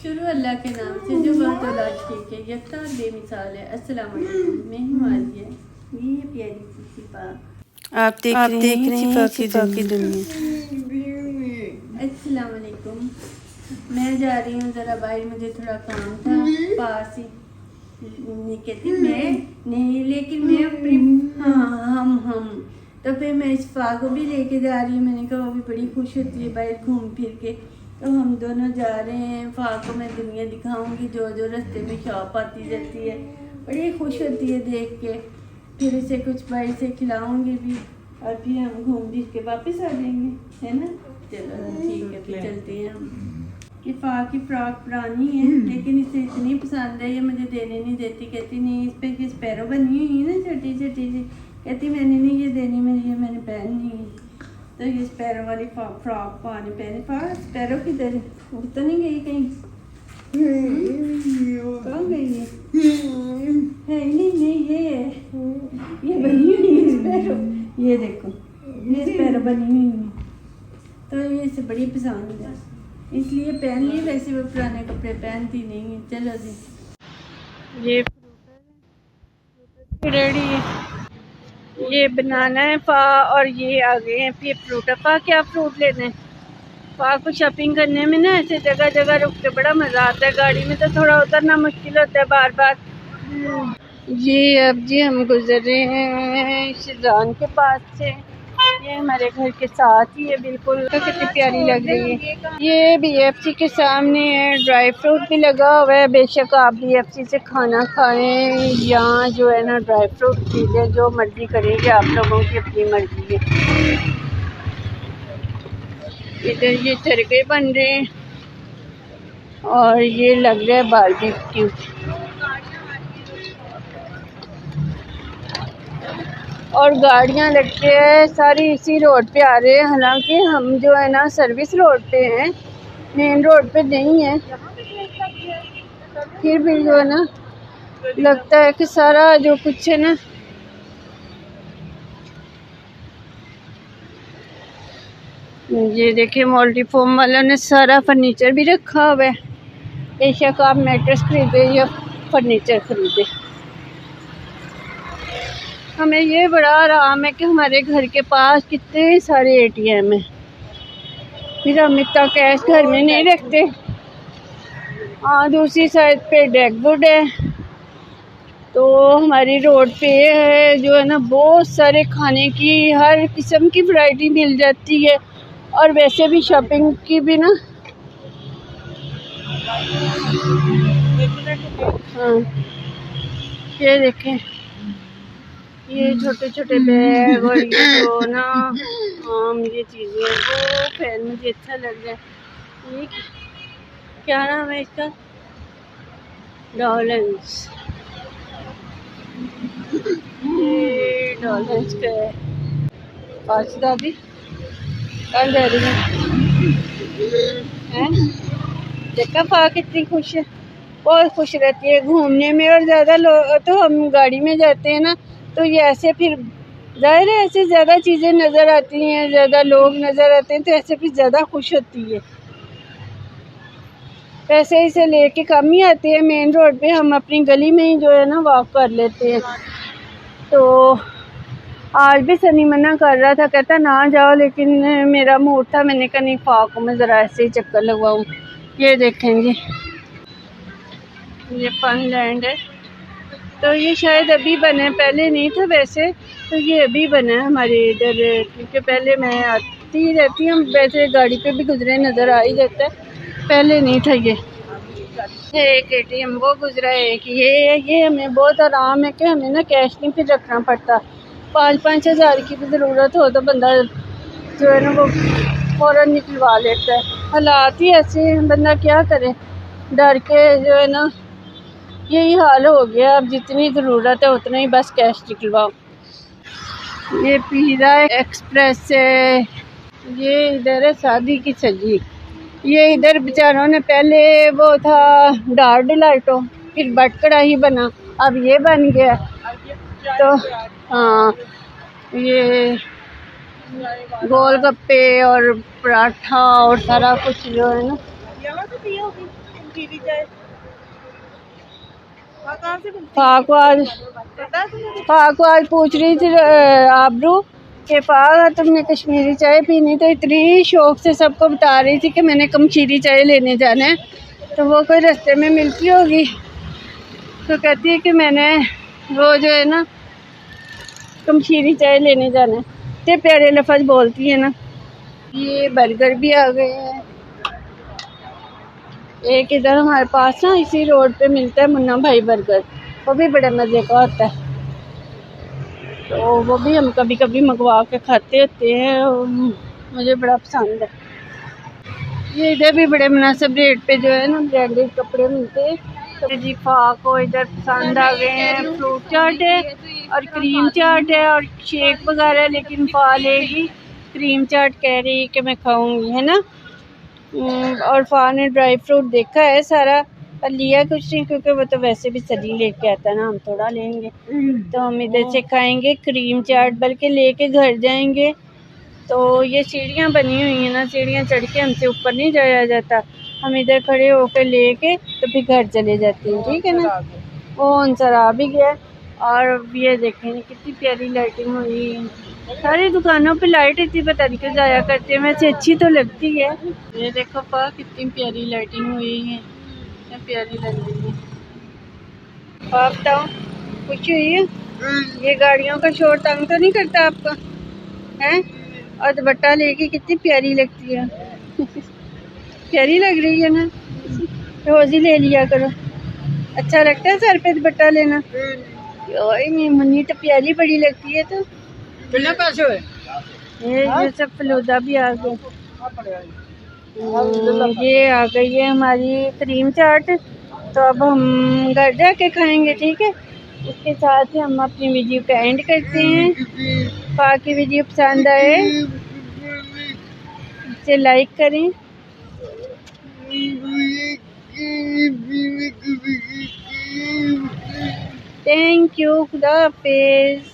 शुरू अल्लाह के नाम से जो बहुत औलाद ठीक है, यकता और बेमिसाल है। अस्सलाम वालेकुम, मैं हूँ आलिया। ये प्यारी सी सिफा आप देख रहे हैं सिफा की दुनिया। अस्सलाम वालेकुम। मैं जा रही हूँ ज़रा बाहर, मुझे थोड़ा काम था पास ही। नहीं कहती मैं नहीं, लेकिन मैं अपनी हाँ हम तो फिर मैं इस फा को भी लेके जा रही हूँ। मैंने कहा वो भी बड़ी खुश होती है बाहर घूम फिर के, तो हम दोनों जा रहे हैं। फा को मैं दुनिया दिखाऊंगी, जो जो रास्ते में शॉप आती जाती है, बड़ी खुश होती है देख के। फिर इसे कुछ बाहर से खिलाऊंगी भी, और फिर हम घूम फिर के वापस आ जाएंगे, है ना। चलो ठीक है, फिर चलते हैं हम। कि फा की फ्रॉक पुरानी है, लेकिन इसे इतनी पसंद है, ये मुझे देने नहीं देती। कहती नहीं, इस पर स्पैरो बनी हुई है ना छोटी छोटी सी, कहती मैंने नहीं ये देनी, मैंने पहननी है। तो ये स्पैरो वाली फ्रॉक पाने पहने। फा स्पैरो किधर है? उड़ तो नहीं गई कहीं? कहाँ गई है नहीं ये है, ये बनी हुई है स्पैरो। ये देखो, ये स्पैरो बनी हुई है, तो ये इसे बड़ी पसंद है, इसलिए पहन ली। वैसे वो पुराने कपड़े पहनती नहीं है। चलो जी, ये रेडी है, ये बनाना है फा, और ये आ गए हैं फिर फ्रूट। फा क्या फ्रूट लेने? फा को शॉपिंग करने में ना ऐसे जगह जगह रुक के बड़ा मज़ा आता है। गाड़ी में तो थोड़ा उतरना मुश्किल होता है बार बार। ये अब जी हम गुजर रहे हैं शिजान के पास से। ये हमारे घर के साथ ही है बिल्कुल। तो कितनी प्यारी लग रही है। ये BFC के सामने है, ड्राई फ्रूट भी लगा हुआ है। बेशक आप BFC से खाना खाएं या जो है ना ड्राई फ्रूट खरीदें, जो मर्जी करेंगे, आप लोगों की अपनी मर्जी है। इधर ये चरखे बन रहे हैं और ये लग रहा है बारबेक्यू। और गाड़ियां लगती है सारी इसी रोड पे आ रहे हैं। हालांकि हम जो है ना सर्विस रोड पे हैं, मेन रोड पे नहीं है, फिर भी जो है ना लगता है कि सारा जो कुछ है ना, ये देखिए मल्टीफॉर्म वालों ने सारा फर्नीचर भी रखा हुआ है। बेशक आप मैट्रेस खरीदे या फर्नीचर खरीदे, हमें ये बड़ा आराम है कि हमारे घर के पास कितने सारे ATM है। फिर हम इतना कैश घर में नहीं रखते। हाँ, दूसरी साइड पे डेगवुड है, तो हमारी रोड पे है जो है ना बहुत सारे खाने की हर किस्म की वैरायटी मिल जाती है। और वैसे भी शॉपिंग की भी ना, हाँ ये देखें, ये छोटे छोटे बैग और ये जो ना ये चीज़ें वो फैन मुझे अच्छा लग रहा है। ये क्या नाम है इसका? डॉलेंस। ये डॉलेंस का है। पाँच दादी कहाँ जा रही है? देखा फा कितनी खुश है, बहुत खुश रहती है घूमने में। और ज़्यादा लोग तो हम गाड़ी में जाते हैं ना, तो ये ऐसे फिर जाहिर है ऐसे ज़्यादा चीज़ें नज़र आती हैं, ज़्यादा लोग नज़र आते हैं, तो ऐसे फिर ज़्यादा खुश होती है। पैसे इसे लेके कम ही आते हैं। मेन रोड पे हम अपनी गली में ही जो है ना वॉक कर लेते हैं। तो आज भी सनी मना कर रहा था, कहता ना जाओ, लेकिन मेरा मूड था, मैंने कहा नहीं फा को मैं ज़रा ऐसे ही चक्कर लगवाऊँ। ये देखेंगे, ये फन लैंड है, तो ये शायद अभी बना है, पहले नहीं था वैसे। तो ये अभी बना है हमारे इधर, क्योंकि पहले मैं आती ही रहती हूँ, वैसे गाड़ी पे भी गुजरे नज़र आ ही जाता है, पहले नहीं था ये। एक ATM वो गुजरा है, एक ये हमें बहुत आराम है कि हमें ना कैश नहीं फिर रखना पड़ता। 5-5 हज़ार की भी ज़रूरत हो तो बंदा जो है ना वो फ़ौरन निकलवा लेता है। हालात ही ऐसे हैं, बंदा क्या करे, डर के जो है ना यही हाल हो गया। अब जितनी ज़रूरत है उतना ही बस कैश निकलवाओ। ये पिज़्ज़ा एक्सप्रेस है, ये इधर है शादी की सजी। ये इधर बेचारों ने पहले वो था डार डिलाइटो, फिर बट कढ़ाई बना, अब ये बन गया। तो हाँ, ये गोलगप्पे और पराठा और सारा कुछ जो है ना कमचीरी चाय फाक आज पूछ रही थी आबरू के पाक तुमने कश्मीरी चाय पीनी, तो इतनी शौक से सबको बता रही थी कि मैंने कमचीरी चाय लेने जाना है। तो वो कोई रास्ते में मिलती होगी तो कहती है कि मैंने वो जो है ना कमचीरी चाय लेने जाना है। इतने प्यारे लफ्ज़ बोलती है ना। ये बर्गर भी आ गए हैं। एक इधर हमारे पास ना इसी रोड पे मिलता है मुन्ना भाई बर्गर, वो भी बड़े मज़े का होता है। तो वो भी हम कभी कभी मंगवा के खाते होते हैं और मुझे बड़ा पसंद है। ये इधर भी बड़े मुनासिब रेट पे जो है ना ब्रांडेड कपड़े मिलते हैं। तो जी फा को इधर पसंद आ गए हैं। फ्रूट चाट है और क्रीम चाट है और शेक वगैरह, लेकिन फा लेगी क्रीम चाट, कह रही है कि मैं खाऊंगी, है ना। और फा ने ड्राई फ्रूट देखा है सारा पर लिया कुछ नहीं, क्योंकि वो तो वैसे भी सली लेके आता है ना, हम थोड़ा लेंगे। तो हम इधर से खाएंगे क्रीम चाट, बल्कि लेके घर जाएंगे। तो ये सीढ़ियाँ बनी हुई हैं ना, सीढ़ियाँ चढ़ के हमसे ऊपर नहीं जाया जाता, हम इधर खड़े होकर लेके तो फिर घर चले जाते हैं, ठीक है ना। वो अंसर आ भी गया। और ये देखें कितनी प्यारी लाइटिंग हुई है। सारी दुकानों पे लाइट इतनी पता नहीं क्यों जाया करती है, वैसे अच्छी तो लगती है। ये देखो पा कितनी प्यारी लाइटिंग हुई है, कितनी प्यारी लग रही है। आप बताओ खुशी हुई है? ये गाड़ियों का शोर तंग तो नहीं करता आपको हैं? और दुपट्टा लेके कितनी प्यारी लगती है प्यारी लग रही है ना। रोज ही ले लिया करो, अच्छा लगता है सर पे दुपट्टा लेना। मनी तो प्यारी बड़ी लगती है। तो कितने पैसे हुए? ये सब फलूदा भी आ गए। ये आ गई है हमारी क्रीम चाट। तो अब हम घर जाके खाएंगे, ठीक है। इसके साथ ही हम अपनी वीडियो का एंड करते हैं। बाकी वीडियो पसंद आए इसे लाइक करें। थैंक यू, खुदा हाफिज़।